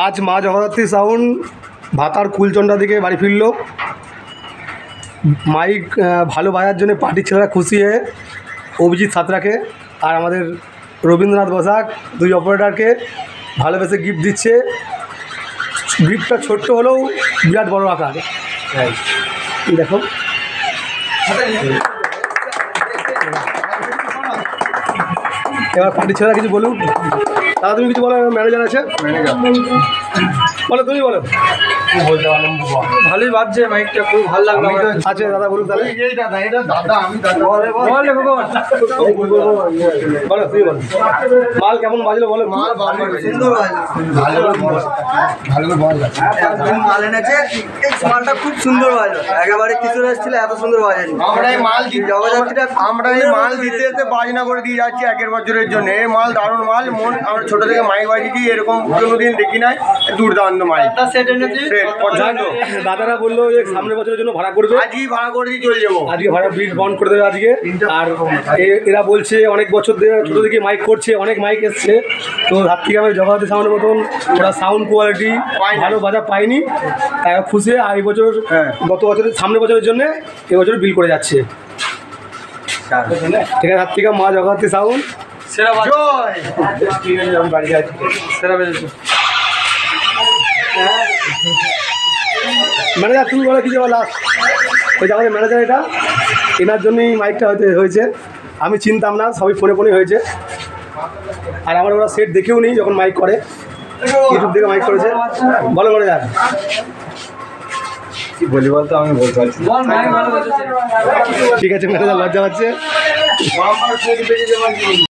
আজ মা জগদ্ধাত্রী সাউন্ড ভাতার কুলচন্ডা দিকে বাড়ি ফিরল। মাইক ভালো বাজার জন্য পার্টির ছেলেরা খুশি হয়ে অভিজিৎ সাঁতরাকে আর আমাদের রবীন্দ্রনাথ বসাক দুই অপারেটারকে ভালোবেসে গিফট দিচ্ছে। গিফটটা ছোট্ট হলেও বিরাট বড় আকার। দেখো এবার পার্টির ছেলেরা কিছু বলুন। দাদা তুমি কিছু বলো, ম্যানেজার আছে বলো, তুমি বলো। ভালোই বাজছে মাইকটা, খুব ভালো লাগলো। আচ্ছা দাদা বলুন তাহলে। বলো তুমি বলো, মাল কেমন বাজলো বলো। মাল সুন্দর মাল এনেছে, এই মালটা খুব সুন্দর বাজলো, একেবারে কিছু ছিল এত সুন্দর বাজেনি। আমরা এই মাল দিতে যেতে বাজনা করে দিয়ে যাচ্ছি একের বছরের জন্য। এই মাল দারুণ মাল, মন আমরা ছোট থেকে মাইক বাজিয়েছি, এরকম কোনোদিন দেখি নাই। দুর্দান্ত মাইক সেট পছন্দ। দাদারা বললো যে সামনের বছরের জন্য ভাড়া করবে, আজকেই ভাড়া করে দিয়ে চলে যাবো। আজকে ভাড়া বিল বন্ধ করে দেবে আজকে। আর এরা বলছে অনেক বছর ধরে ছোটো থেকে মাইক করছে, অনেক মাইক এসছে, তো হাতটিগ্রামের জগদ্ধাত্রী সাউন্ডের মতন ওরা সাউন্ড কোয়ালিটি ভালো বাজা পায়নি, তাই খুশি। আর এই বছর গত বছরের সামনের বছরের জন্য এবছর বিল করে যাচ্ছে। ঠিক আছে, হাতটিগ্রাম মা জগদ্ধাত্রী সাউন্ড সেরা জয়। বাড়ি যাচ্ছি, সেরা বেজেছে। ম্যানেজার তুমি বলো কিছু লাস্ট। ওই যে আমাদের ম্যানেজার, এটা এনার জন্যই মাইকটা হয়তো হয়েছে, আমি চিনতাম না, সবই ফোনে ফোনে হয়েছে। আর আমার ওরা সেট দেখেও নি যখন মাইক করে, ইউটিউব থেকে মাইক করেছে। বলো ম্যানেজার কি বলি বলতো, আমি বলতে পারছি। ঠিক আছে ম্যানেজার লজ্জা পাচ্ছে।